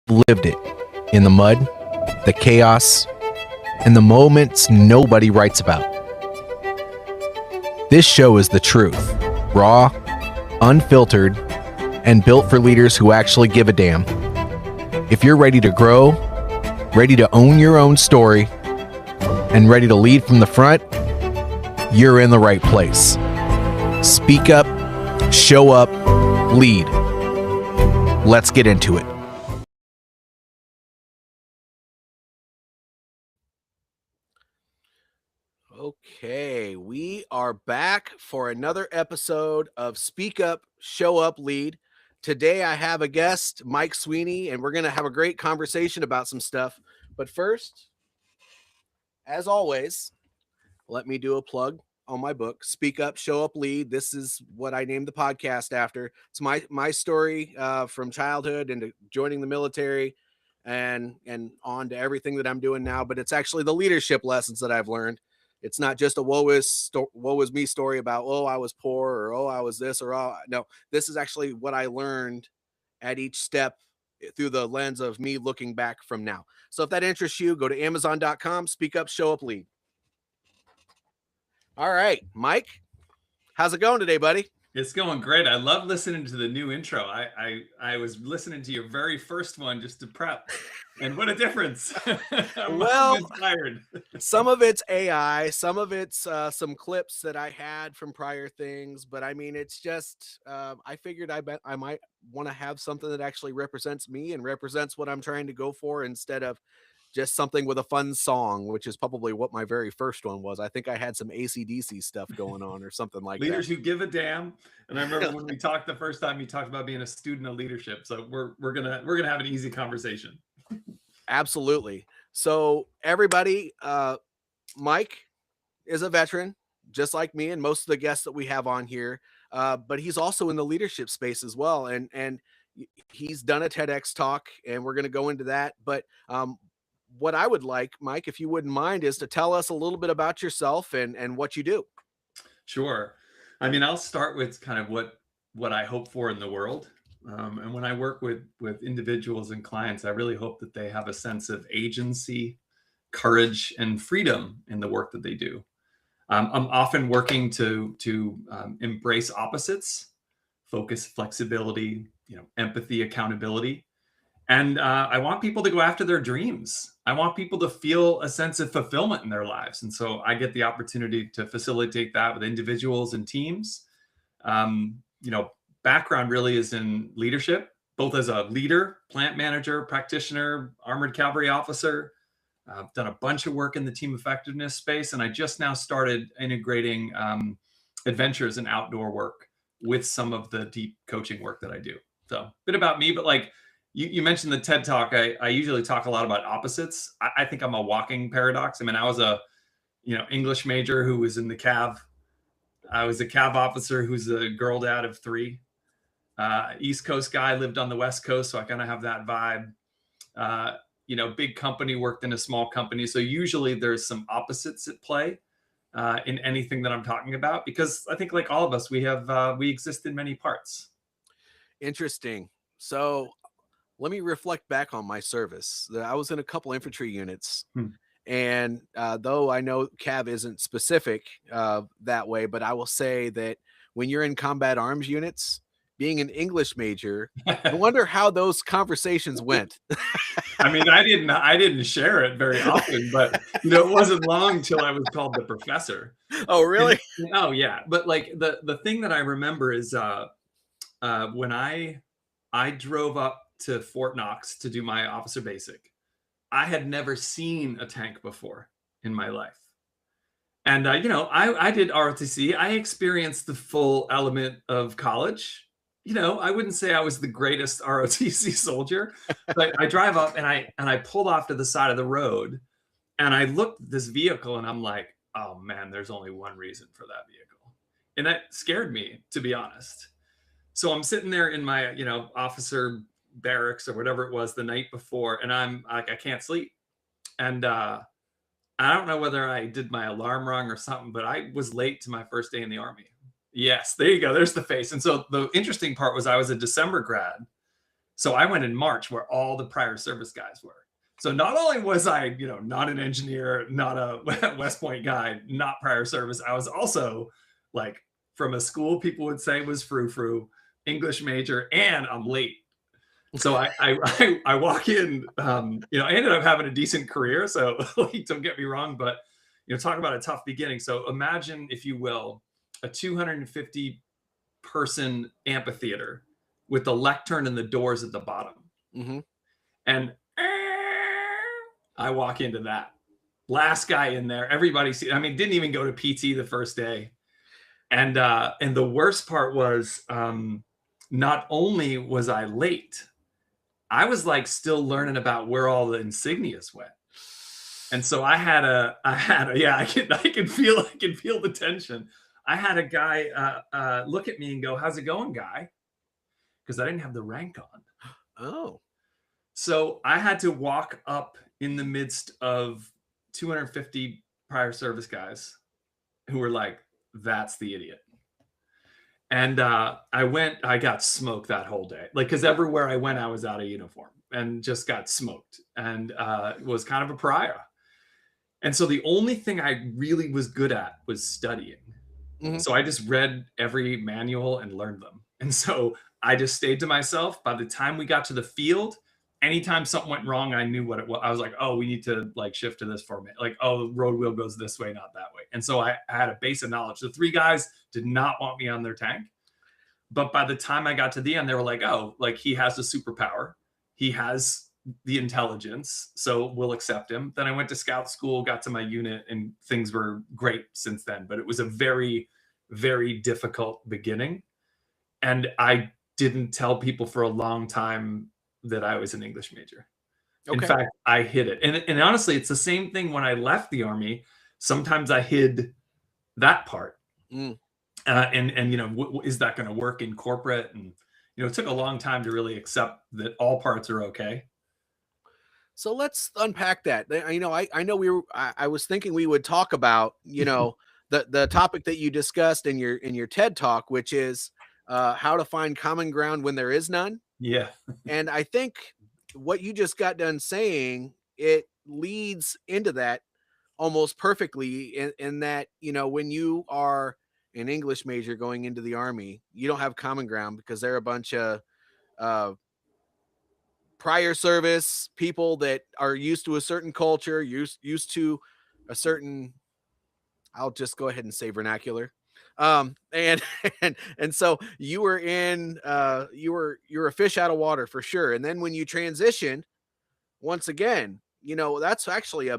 lived it in the mud, the chaos, and the moments nobody writes about. This show is the truth, raw, unfiltered, and built for leaders who actually give a damn. If you're ready to grow, ready to own your own story, and ready to lead from the front, you're in the right place. Speak up, show up, lead. Let's get into it. Okay, we are back for another episode of Speak Up, Show Up, Lead. Today I have a guest, Mike Sweeney, and we're going to have a great conversation about some stuff. But first, as always, let me do a plug on my book, Speak Up, Show Up, Lead. This is what I named the podcast after. It's my story from childhood into joining the military and on to everything that I'm doing now. But it's actually the leadership lessons that I've learned. It's not just a woe is me story about, oh, I was poor or, oh, I was this or, oh, no, this is actually what I learned at each step through the lens of me looking back from now. So if that interests you, go to Amazon.com, Speak Up, Show Up, Lead. All right, Mike, how's it going today, buddy? It's going great. I love listening to the new intro. I was listening to your very first one just to prep, and what a difference. Well, inspired. Some of it's AI, some of it's some clips that I had from prior things, but I mean, it's just, I figured I might want to have something that actually represents me and represents what I'm trying to go for instead of just something with a fun song, which is probably what my very first one was. I think I had some AC/DC stuff going on or something like Leaders that. Who give a damn. And I remember when we talked the first time, you talked about being a student of leadership. So we're gonna have an easy conversation. Absolutely. So everybody, Mike is a veteran, just like me and most of the guests that we have on here. But he's also in the leadership space as well, and he's done a TEDx talk, and we're going to go into that. But what I would like, Mike, if you wouldn't mind, is to tell us a little bit about yourself and what you do. Sure. I mean, I'll start with kind of what I hope for in the world. And when I work with individuals and clients, I really hope that they have a sense of agency, courage, and freedom in the work that they do. I'm often working to embrace opposites, focus, flexibility, empathy, accountability. And I want people to go after their dreams. I want people to feel a sense of fulfillment in their lives. And so I get the opportunity to facilitate that with individuals and teams. Background really is in leadership, both as a leader, plant manager, practitioner, armored cavalry officer. I've done a bunch of work in the team effectiveness space, and I just now started integrating adventures and outdoor work with some of the deep coaching work that I do. So a bit about me, but like you mentioned the TED Talk, I usually talk a lot about opposites. I think I'm a walking paradox. I mean, I was a English major who was in the Cav. I was a Cav officer who's a girl dad of 3. East Coast guy, lived on the West Coast, so I kind of have that vibe. Big company, worked in a small company. So usually there's some opposites at play in anything that I'm talking about, because I think like all of us, we exist in many parts. Interesting. So let me reflect back on my service. I was in a couple infantry units, and though I know CAV isn't specific that way, but I will say that when you're in combat arms units, being an English major, I wonder how those conversations went. I mean, I didn't share it very often, but it wasn't long till I was called the professor. Oh, really? Oh, yeah. But like the thing that I remember is when I drove up to Fort Knox to do my officer basic, I had never seen a tank before in my life. And, I did ROTC. I experienced the full element of college. I wouldn't say I was the greatest ROTC soldier, but I drive up and I pulled off to the side of the road, and I looked at this vehicle and I'm like, oh man, there's only one reason for that vehicle. And that scared me, to be honest. So I'm sitting there in my, officer barracks or whatever it was the night before, and I'm like, I can't sleep. And I don't know whether I did my alarm wrong or something, but I was late to my first day in the Army. Yes, there you go. There's the face. And so the interesting part was I was a December grad, So I went in March where all the prior service guys were. So not only was I, not an engineer, not a West Point guy, not prior service, I was also like from a school people would say was frou-frou, English major, and I'm late. So I walk in, I ended up having a decent career. So like, don't get me wrong, but talk about a tough beginning. So imagine, if you will, a 250 person amphitheater with the lectern and the doors at the bottom. Mm-hmm. And I walk into that. Last guy in there. Everybody didn't even go to PT the first day. And the worst part was not only was I late, I was like still learning about where all the insignias went. And so I can feel the tension. I had a guy look at me and go, "How's it going, guy?" Because I didn't have the rank on. Oh. So I had to walk up in the midst of 250 prior service guys who were like, "That's the idiot." And I got smoked that whole day. Like, because everywhere I went, I was out of uniform and just got smoked and was kind of a pariah. And so the only thing I really was good at was studying. Mm-hmm. So I just read every manual and learned them. And so I just stayed to myself. By the time we got to the field, anytime something went wrong, I knew what it was. I was like, oh, we need to like shift to this format. Like, oh, the road wheel goes this way, not that way. And so I had a base of knowledge. The three guys did not want me on their tank. But by the time I got to the end, they were like, oh, like he has the superpower. He has the intelligence, so we'll accept him. Then I went to scout school, got to my unit, and things were great since then. But it was a very, very difficult beginning. And I didn't tell people for a long time that I was an English major. Okay. In fact, I hid it. And honestly, it's the same thing when I left the Army. Sometimes I hid that part. And is that going to work in corporate? And, it took a long time to really accept that all parts are okay. So let's unpack that. I know I was thinking we would talk about, the topic that you discussed in your TED talk, which is how to find common ground when there is none. Yeah. And I think what you just got done saying, it leads into that almost perfectly in that, when you are an English major going into the Army, you don't have common ground because they're a bunch of prior service people that are used to a certain culture, used to a certain, I'll just go ahead and say vernacular. And so you were in, you're a fish out of water for sure. And then when you transition, once again, that's actually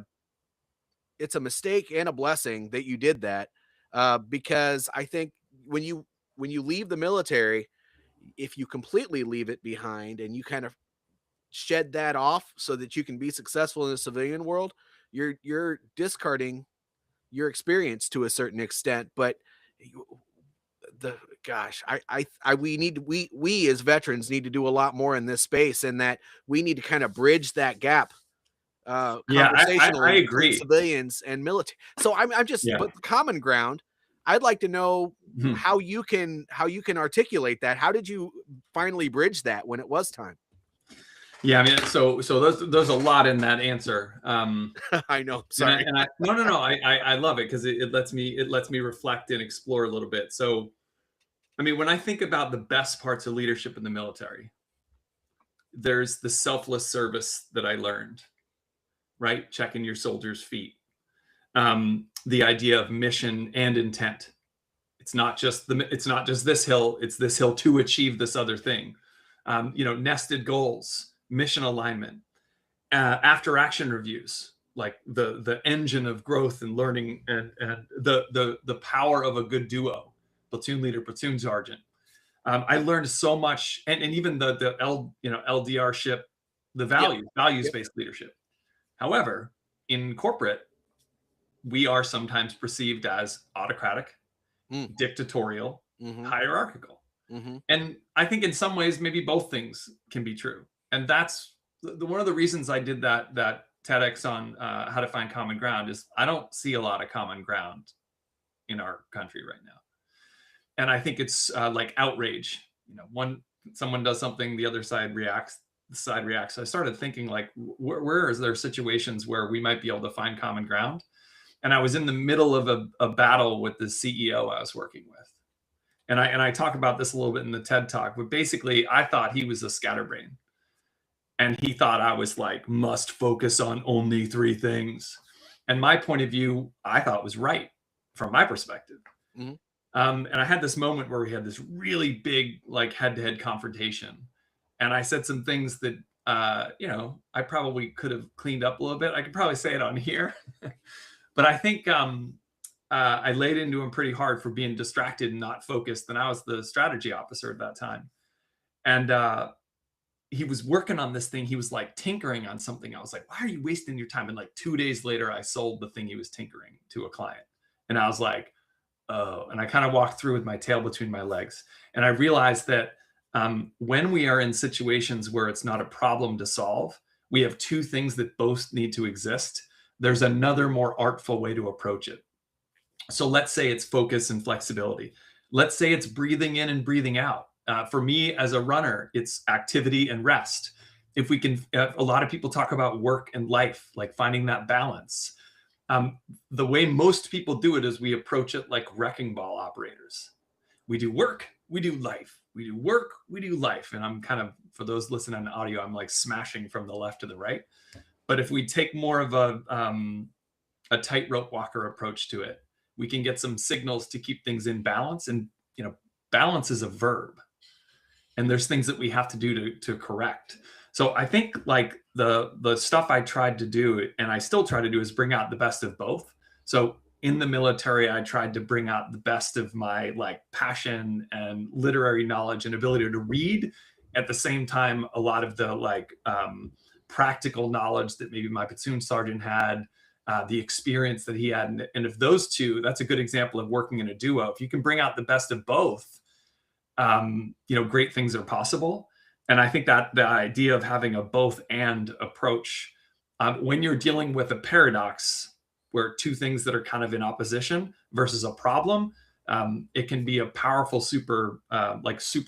it's a mistake and a blessing that you did that. Because I think when you leave the military, if you completely leave it behind and you kind of shed that off so that you can be successful in the civilian world, you're discarding your experience to a certain extent. But we as veterans need to do a lot more in this space, and that we need to kind of bridge that gap conversationally I agree. between civilians and military. So I'm just, but common ground, I'd like to know how you can articulate that. How did you finally bridge that when it was time? Yeah, so there's a lot in that answer. I know. Sorry. No. I love it because it lets me reflect and explore a little bit. So, when I think about the best parts of leadership in the military, there's the selfless service that I learned, right? Checking your soldiers' feet. The idea of mission and intent. It's not just this hill. It's this hill to achieve this other thing. Nested goals, mission alignment, after action reviews, like the engine of growth and learning, and the power of a good duo, platoon leader, platoon sergeant. I learned so much, and even the LDR ship, the values-based leadership. However, in corporate, we are sometimes perceived as autocratic, dictatorial, hierarchical. And I think in some ways, maybe both things can be true. And that's one of the reasons I did that TEDx on how to find common ground is I don't see a lot of common ground in our country right now. And I think it's like outrage. One someone does something, the other side reacts, the side reacts. So I started thinking like, where is there situations where we might be able to find common ground? And I was in the middle of a battle with the CEO I was working with. And I talk about this a little bit in the TED Talk, but basically I thought he was a scatterbrain. And he thought I was like, must focus on only 3 things. And my point of view, I thought was right from my perspective. Mm-hmm. And I had this moment where we had this really big, like head-to-head confrontation. And I said some things that, I probably could have cleaned up a little bit. I could probably say it on here. But I think I laid into him pretty hard for being distracted and not focused. And I was the strategy officer at that time. And he was working on this thing. He was like tinkering on something. I was like, why are you wasting your time? And like 2 days later, I sold the thing he was tinkering to a client. And I was like, oh, and I kind of walked through with my tail between my legs. And I realized that when we are in situations where it's not a problem to solve, we have 2 things that both need to exist. There's another more artful way to approach it. So let's say it's focus and flexibility. Let's say it's breathing in and breathing out. For me as a runner, it's activity and rest. If we can, a lot of people talk about work and life, like finding that balance. The way most people do it is we approach it like wrecking ball operators. We do work, we do life. We do work, we do life. And I'm kind of, for those listening on audio, I'm like smashing from the left to the right. But if we take more of a tightrope walker approach to it, we can get some signals to keep things in balance. And, balance is a verb. And there's things that we have to do to correct. So I think like the stuff I tried to do, and I still try to do, is bring out the best of both. So in the military, I tried to bring out the best of my like passion and literary knowledge and ability to read. At the same time, a lot of the like practical knowledge that maybe my platoon sergeant had, the experience that he had. And if those 2, that's a good example of working in a duo. If you can bring out the best of both, great things are possible. And I think that the idea of having a both and approach, when you're dealing with a paradox where 2 things that are kind of in opposition versus a problem, it can be a powerful super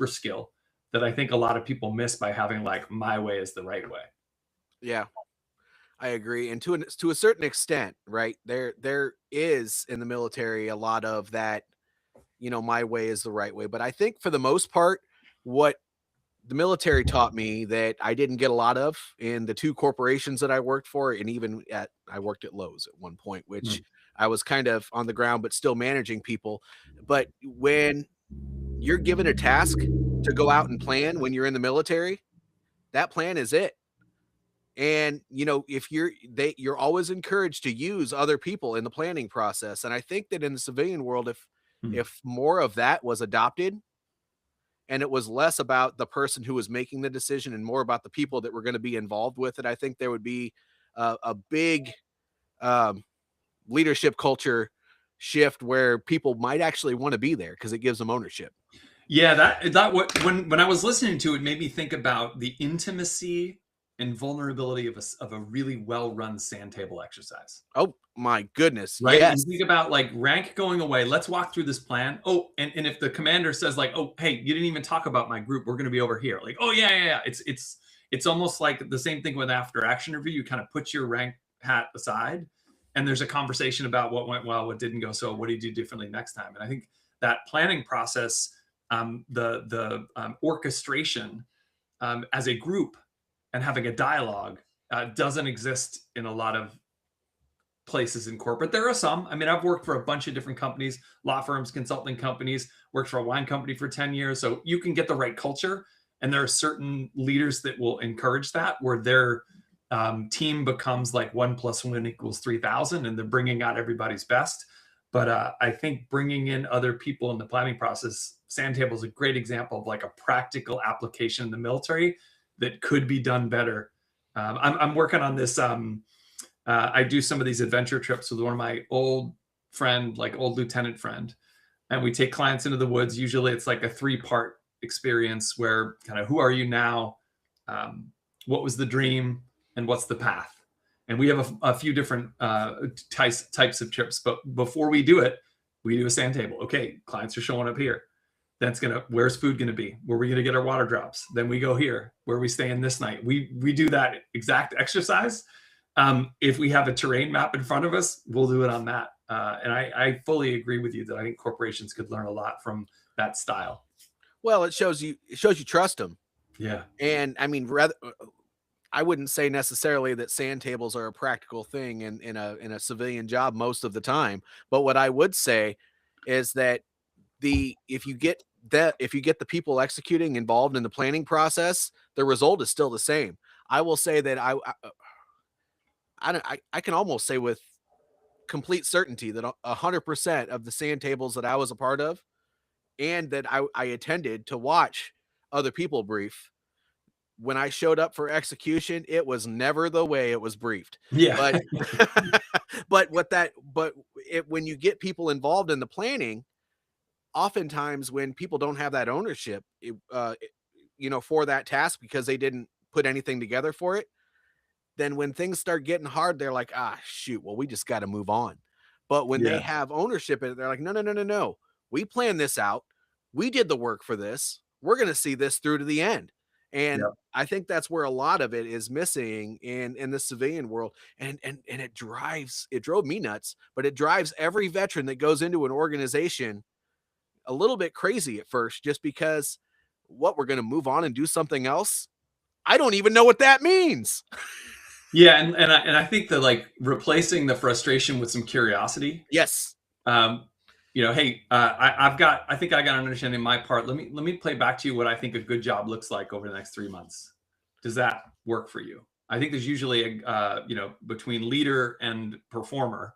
skill that I think a lot of people miss by having like my way is the right way. Yeah, I agree. And to a certain extent, right, there is in the military a lot of that, my way is the right way. But I think for the most part, what the military taught me that I didn't get a lot of in the 2 corporations that I worked for, and even I worked at Lowe's at one point, which I was kind of on the ground, but still managing people. But when you're given a task to go out and plan when you're in the military, that plan is it. And, if you're always encouraged to use other people in the planning process. And I think that in the civilian world, if more of that was adopted and it was less about the person who was making the decision and more about the people that were going to be involved with it, I think there would be a big leadership culture shift where people might actually want to be there because it gives them ownership. Yeah, when I was listening to it, made me think about the intimacy and vulnerability of a really well-run sand table exercise. Oh my goodness. Right. Yes. And think about like rank going away. Let's walk through this plan. Oh, and if the commander says like, oh, hey, you didn't even talk about my group. We're going to be over here. Like, oh yeah. It's almost like the same thing with after action review. You kind of put your rank hat aside and there's a conversation about what went well, what didn't go so, what do you do differently next time? And I think that planning process, the orchestration as a group and having a dialogue doesn't exist in a lot of places in corporate. There are some. I mean, I've worked for a bunch of different companies, law firms, consulting companies, worked for a wine company for 10 years. So you can get the right culture. And there are certain leaders that will encourage that, where their team becomes like 1 + 1 = 3,000 and they're bringing out everybody's best. But I think bringing in other people in the planning process, Sandtable is a great example of like a practical application in the military that could be done better. I'm working on this. I do some of these adventure trips with one of my old lieutenant friend, and we take clients into the woods. Usually it's like a 3-part experience where kind of who are you now, what was the dream, and what's the path. And we have a few different types of trips. But before we do it, we do a sand table. Okay, clients are showing up here. where's food gonna be? Where are we gonna get our water drops? Then we go here. Where are we staying this night? We do that exact exercise. If we have a terrain map in front of us, we'll do it on that. And I fully agree with you that I think corporations could learn a lot from that style. Well, it shows you trust them. Yeah. And I mean, rather, I wouldn't say necessarily that sand tables are a practical thing in a civilian job most of the time. But what I would say is that if you get the people executing involved in the planning process, the result is still the same. I will say that I can almost say with complete certainty that 100% of the sand tables that I was a part of and that I attended to watch other people brief, when I showed up for execution, it was never the way it was briefed. Yeah. But when you get people involved in the planning, oftentimes when people don't have that ownership, for that task because they didn't put anything together for it, then when things start getting hard, they're like, shoot, well, we just got to move on. But when they have ownership in it, they're like, no, no, no, no, no. We planned this out. We did the work for this. We're going to see this through to the end. And I think that's where a lot of it is missing in the civilian world. And it drove me nuts, but it drives every veteran that goes into an organization a little bit crazy at first, just because we're going to move on and do something else. I don't even know what that means. Yeah. And I think that, like, replacing the frustration with some curiosity. Yes. Hey, I think I got an understanding my part. Let me play back to you what I think a good job looks like over the next 3 months. Does that work for you? I think there's usually between leader and performer,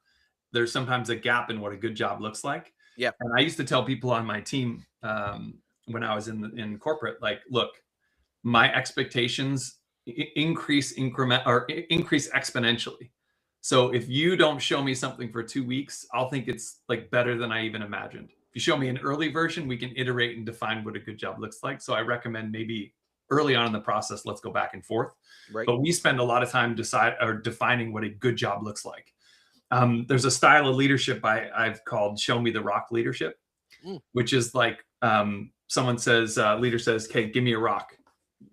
there's sometimes a gap in what a good job looks like. Yeah. And I used to tell people on my team when I was in corporate, like, look, my expectations increase exponentially. So if you don't show me something for 2 weeks, I'll think it's like better than I even imagined. If you show me an early version, we can iterate and define what a good job looks like. So I recommend maybe early on in the process, let's go back and forth. Right. But we spend a lot of time defining what a good job looks like. There's a style of leadership I've called "Show Me the Rock" leadership, which is like someone says, leader says, "Okay, give me a rock."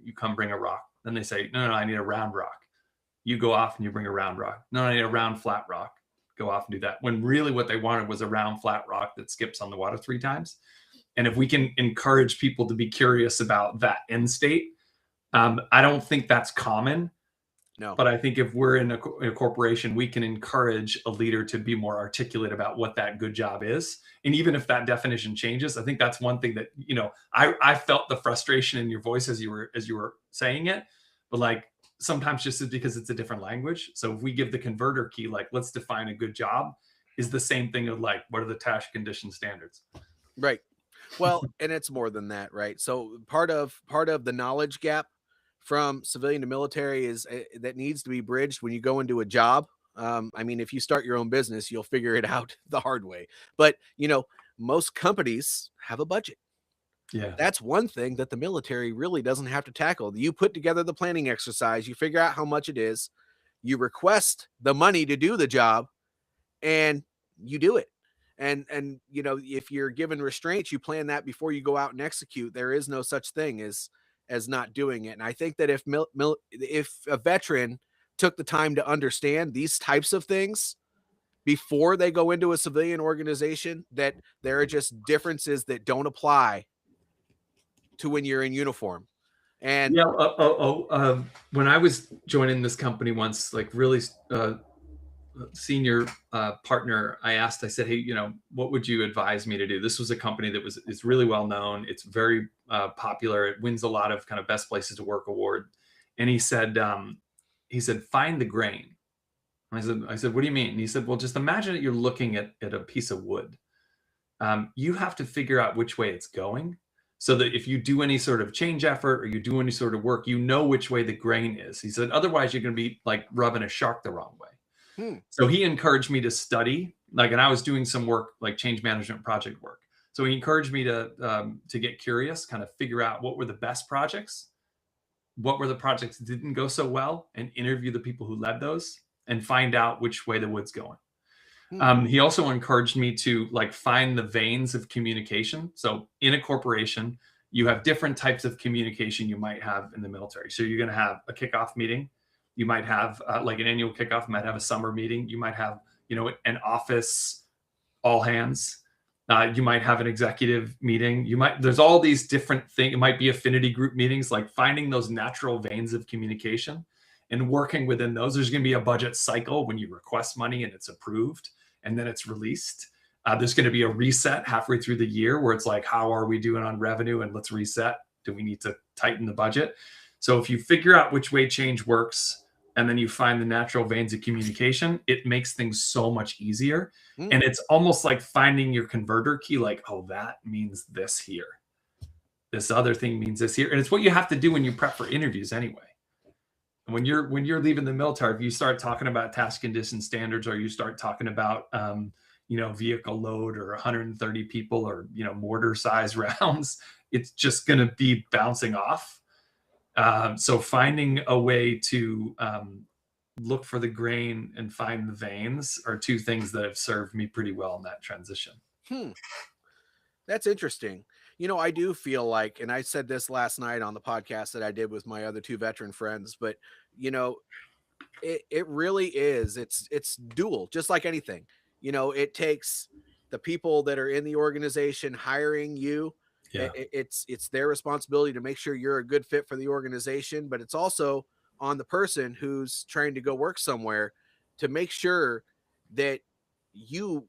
You come bring a rock. Then they say, no, I need a round rock. You go off and you bring a round rock. No, I need a round flat rock. Go off and do that. When really what they wanted was a round flat rock that skips on the water 3 times. And if we can encourage people to be curious about that end state, I don't think that's common. No. But I think if we're in a corporation, we can encourage a leader to be more articulate about what that good job is. And even if that definition changes, I think that's one thing that, I felt the frustration in your voice as you were saying it, but like sometimes just because it's a different language. So if we give the converter key, like, let's define a good job, is the same thing of like, what are the task condition standards? Right. Well, and it's more than that, right? So part of the knowledge gap from civilian to military is that needs to be bridged when you go into a job. I mean, if you start your own business, you'll figure it out the hard way. But, most companies have a budget. Yeah. That's one thing that the military really doesn't have to tackle. You put together the planning exercise, you figure out how much it is, you request the money to do the job, and you do it. And if you're given restraints, you plan that before you go out and execute. There is no such thing as not doing it. And I think that if a veteran took the time to understand these types of things before they go into a civilian organization, that there are just differences that don't apply to when you're in uniform. And when I was joining this company once, like really senior partner, I said, hey, what would you advise me to do? This was a company that is really well known. It's very popular. It wins a lot of kind of best places to work award. And he said, find the grain. I said, what do you mean? And he said, well, just imagine that you're looking at a piece of wood. You have to figure out which way it's going, so that if you do any sort of change effort or you do any sort of work, you know which way the grain is. He said, otherwise you're going to be like rubbing a shark the wrong way. So he encouraged me to study, and I was doing some work, like change management project work. So he encouraged me to get curious, kind of figure out what were the best projects, what were the projects that didn't go so well, and interview the people who led those and find out which way the wood's going. He also encouraged me to like find the veins of communication. So in a corporation, you have different types of communication you might have in the military. So you're going to have a kickoff meeting. You might have like an annual kickoff. You might have a summer meeting. You might have, an office all hands. You might have an executive meeting. There's all these different things. It might be affinity group meetings, like finding those natural veins of communication and working within those. There's going to be a budget cycle when you request money and it's approved and then it's released. There's going to be a reset halfway through the year where it's like, how are we doing on revenue? And let's reset. Do we need to tighten the budget? So if you figure out which way change works, and then you find the natural veins of communication, it makes things so much easier. And it's almost like finding your converter key, like, oh, that means this here. This other thing means this here. And it's what you have to do when you prep for interviews anyway. And when you're leaving the military, if you start talking about task condition standards, or you start talking about vehicle load or 130 people or mortar size rounds, it's just going to be bouncing off. So finding a way to look for the grain and find the veins are two things that have served me pretty well in that transition. That's interesting. I do feel like, and I said this last night on the podcast that I did with my other two veteran friends, but it really is. It's dual, just like anything. It takes the people that are in the organization hiring you. Yeah. It's their responsibility to make sure you're a good fit for the organization, but it's also on the person who's trying to go work somewhere to make sure that you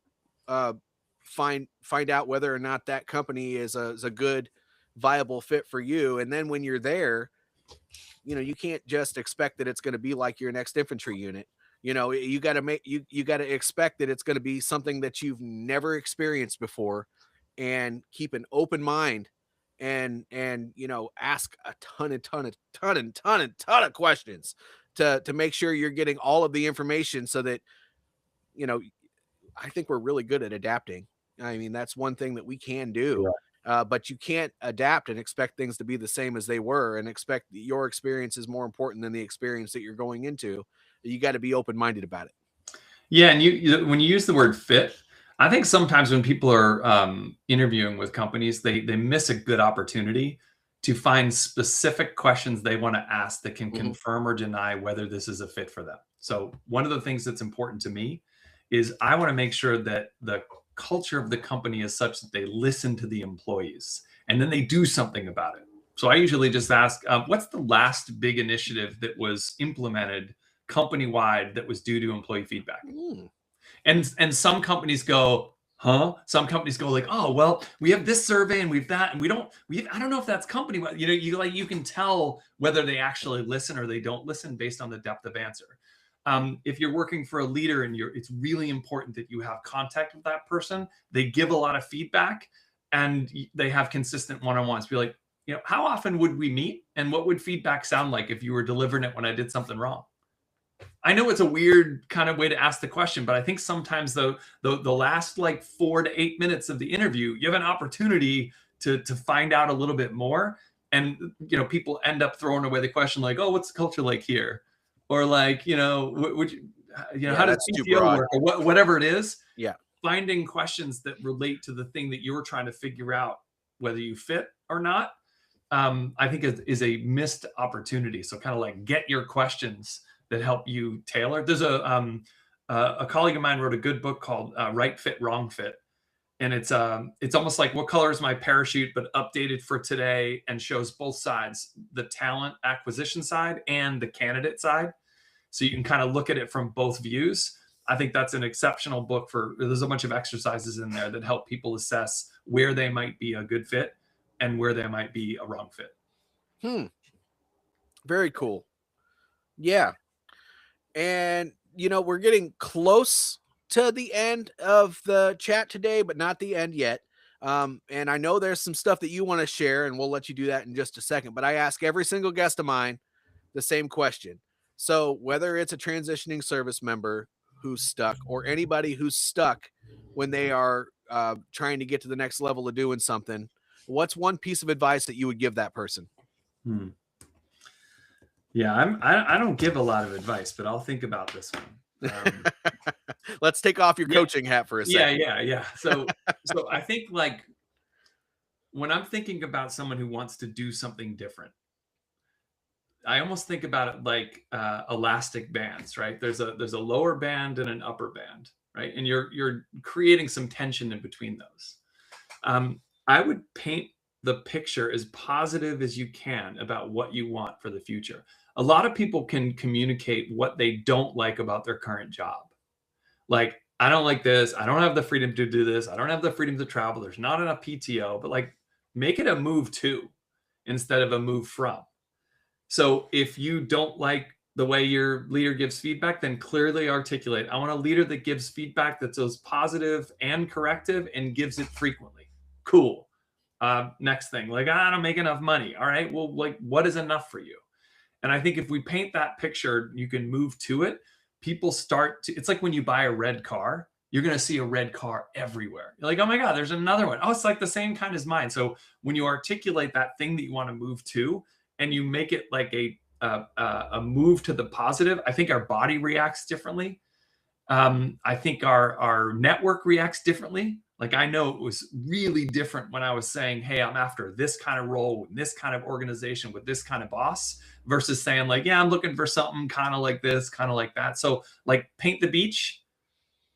find out whether or not that company is a good, viable fit for you. And then when you're there, you can't just expect that it's going to be like your next infantry unit. You got to expect that it's going to be something that you've never experienced before, and keep an open mind and ask a ton of questions to make sure you're getting all of the information, so that I think we're really good at adapting. I mean, that's one thing that we can do. Yeah. But you can't adapt and expect things to be the same as they were, and expect your experience is more important than the experience that you're going into. You got to be open-minded about it. Yeah. And when you use the word fit, I think sometimes when people are interviewing with companies, they miss a good opportunity to find specific questions they want to ask that can confirm or deny whether this is a fit for them. So one of the things that's important to me is I want to make sure that the culture of the company is such that they listen to the employees and then they do something about it. So I usually just ask, what's the last big initiative that was implemented company-wide that was due to employee feedback? And some companies go, huh? Some companies go like, oh, well, we have this survey and we've that, and I don't know if that's company-wide. You can tell whether they actually listen or they don't listen based on the depth of answer. If you're working for a leader and it's really important that you have contact with that person, they give a lot of feedback and they have consistent one-on-ones. Be like, how often would we meet, and what would feedback sound like if you were delivering it when I did something wrong? I know it's a weird kind of way to ask the question, but I think sometimes the last like 4 to 8 minutes of the interview, you have an opportunity to find out a little bit more. And, people end up throwing away the question like, oh, what's the culture like here? Or like, how does PTO work, or whatever it is. Yeah. Finding questions that relate to the thing that you're trying to figure out whether you fit or not, I think is a missed opportunity. So kind of like get your questions that help you tailor. There's a colleague of mine wrote a good book called Right Fit, Wrong Fit. And it's almost like What Color is My Parachute, but updated for today, and shows both sides, the talent acquisition side and the candidate side. So you can kind of look at it from both views. I think that's an exceptional book. There's a bunch of exercises in there that help people assess where they might be a good fit and where they might be a wrong fit. Very cool. Yeah. And, we're getting close to the end of the chat today, but not the end yet. And I know there's some stuff that you want to share, and we'll let you do that in just a second. But I ask every single guest of mine the same question. So whether it's a transitioning service member who's stuck, or anybody who's stuck when they are trying to get to the next level of doing something, what's one piece of advice that you would give that person? Yeah, I don't give a lot of advice, but I'll think about this one. Let's take off your Yeah. coaching hat for a second. Yeah. So I think like when I'm thinking about someone who wants to do something different, I almost think about it like elastic bands, right? There's a lower band and an upper band, right? And you're creating some tension in between those. I would paint the picture as positive as you can about what you want for the future. A lot of people can communicate what they don't like about their current job. Like, I don't like this. I don't have the freedom to do this. I don't have the freedom to travel. There's not enough PTO, but like make it a move to instead of a move from. So if you don't like the way your leader gives feedback, then clearly articulate. I want a leader that gives feedback that's both positive and corrective and gives it frequently. Cool. Next thing, like, I don't make enough money. All right. Well, like, what is enough for you? And I think if we paint that picture, you can move to it. People start to, it's like when you buy a red car, you're going to see a red car everywhere. You're like, oh my God, there's another one. Oh, it's like the same kind as mine. So when you articulate that thing that you want to move to, and you make it like a move to the positive, I think our body reacts differently. I think our network reacts differently. Like, I know it was really different when I was saying, hey, I'm after this kind of role, with this kind of organization, with this kind of boss, versus saying like, yeah, I'm looking for something kind of like this, kind of like that. So like, paint the beach,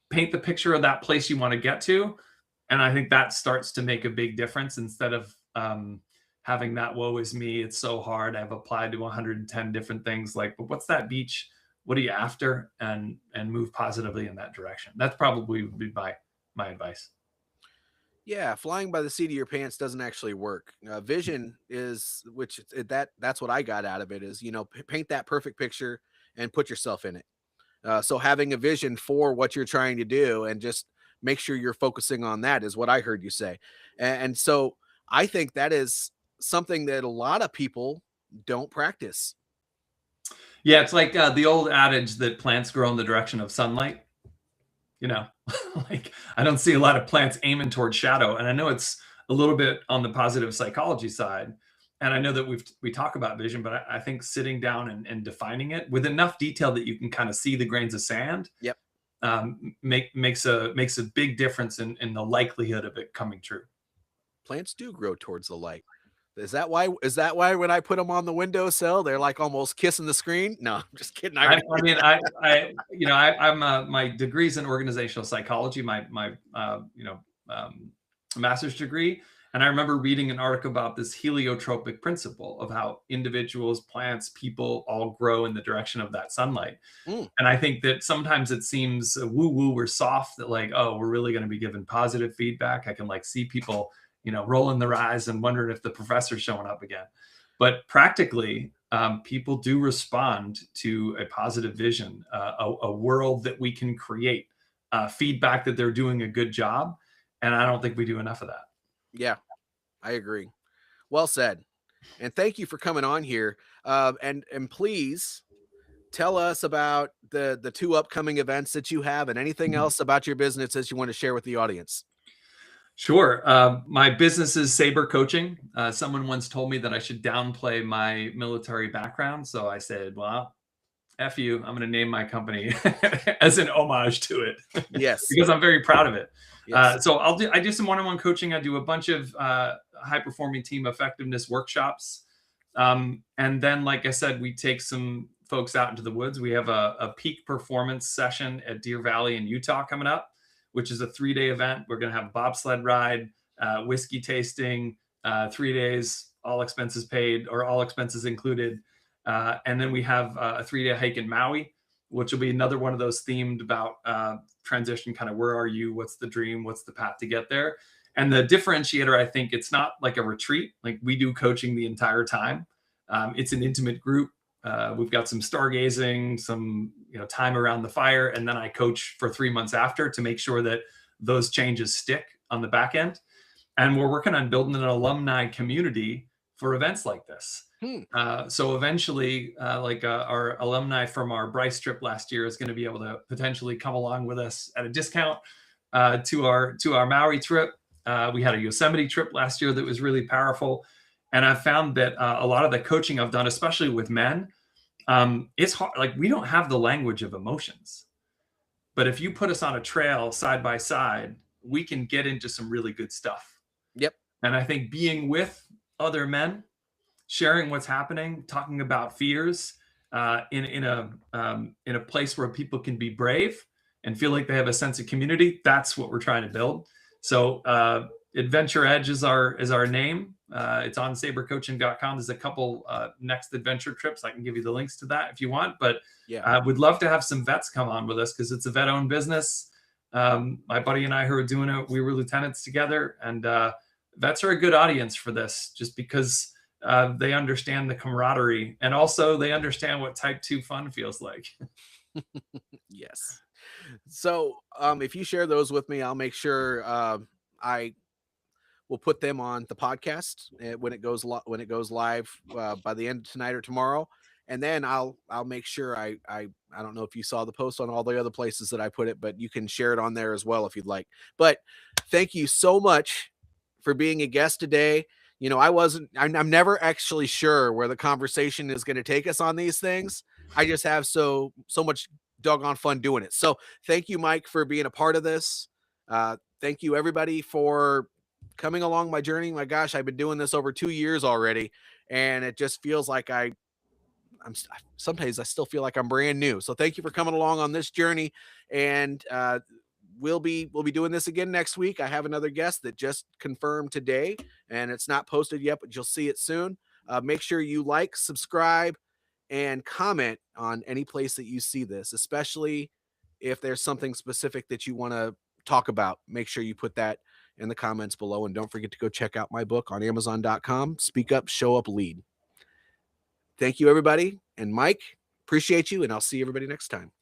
paint the picture of that place you want to get to. And I think that starts to make a big difference instead of having that woe is me. It's so hard. I've applied to 110 different things. Like, but what's that beach? What are you after? And move positively in that direction. That's probably would be my advice. Yeah, flying by the seat of your pants doesn't actually work. Vision is, that's what I got out of it is, paint that perfect picture and put yourself in it. So having a vision for what you're trying to do and just make sure you're focusing on that is what I heard you say. And so I think that is something that a lot of people don't practice. Yeah, it's like the old adage that plants grow in the direction of sunlight. Like, I don't see a lot of plants aiming towards shadow. And I know it's a little bit on the positive psychology side. And I know that we talk about vision, but I think sitting down and defining it with enough detail that you can kind of see the grains of sand. Yep. Makes a big difference in the likelihood of it coming true. Plants do grow towards the light. Is that why when I put them on the windowsill, they're like almost kissing the screen? No, I'm just kidding. I'm my degree's in organizational psychology, my master's degree. And I remember reading an article about this heliotropic principle of how individuals, plants, people all grow in the direction of that sunlight. And I think that sometimes it seems woo-woo or soft that like, oh, we're really going to be given positive feedback. I can like see people, rolling their eyes and wondering if the professor's showing up again. But practically, people do respond to a positive vision, a world that we can create, feedback that they're doing a good job. And I don't think we do enough of that. Yeah, I agree. Well said. And thank you for coming on here. And please tell us about the two upcoming events that you have and anything else about your business that you want to share with the audience. Sure. My business is Saber Coaching. Someone once told me that I should downplay my military background. So I said, well, F you, I'm going to name my company as an homage to it. Yes. Because I'm very proud of it. Yes. So I do some one-on-one coaching. I do a bunch of high-performing team effectiveness workshops. And then, like I said, we take some folks out into the woods. We have a peak performance session at Deer Valley in Utah coming up, which is a 3-day event. We're going to have a bobsled ride, whiskey tasting, 3 days, all expenses paid or all expenses included. And then we have a 3-day hike in Maui, which will be another one of those themed about transition, kind of where are you? What's the dream? What's the path to get there? And the differentiator, I think it's not like a retreat. Like, we do coaching the entire time. It's an intimate group. We've got some stargazing, some time around the fire, and then I coach for 3 months after to make sure that those changes stick on the back end. And we're working on building an alumni community for events like this. So eventually, our alumni from our Bryce trip last year is going to be able to potentially come along with us at a discount to our Maui trip. We had a Yosemite trip last year that was really powerful. And I've found that a lot of the coaching I've done, especially with men, it's hard. Like, we don't have the language of emotions. But if you put us on a trail side by side, we can get into some really good stuff. Yep. And I think being with other men, sharing what's happening, talking about fears, in a place where people can be brave and feel like they have a sense of community, that's what we're trying to build. So Adventure Edge is our name. It's on sabercoaching.com. There's a couple next adventure trips. I can give you the links to that if you want. But yeah, we'd love to have some vets come on with us because it's a vet-owned business. My buddy and I who are doing it, we were lieutenants together, and vets are a good audience for this, just because they understand the camaraderie, and also they understand what type 2 fun feels like. Yes. So if you share those with me, I'll make sure I will put them on the podcast when it goes live by the end of tonight or tomorrow. And then I'll make sure I don't know if you saw the post on all the other places that I put it, but you can share it on there as well if you'd like. But thank you so much for being a guest today. You know, I'm never actually sure where the conversation is going to take us on these things. I just have so much doggone fun doing it. So thank you, Mike, for being a part of this. Thank you, everybody, for coming along my journey. My gosh, I've been doing this over 2 years already, and it just feels like sometimes I still feel like I'm brand new. So thank you for coming along on this journey, and we'll be doing this again next week. I have another guest that just confirmed today, and it's not posted yet, but you'll see it soon. Make sure you like, subscribe, and comment on any place that you see this, especially if there's something specific that you want to talk about. Make sure you put that in the comments below, and don't forget to go check out my book on Amazon.com, Speak Up, Show Up, Lead. Thank you, everybody. And Mike, appreciate you, and I'll see everybody next time.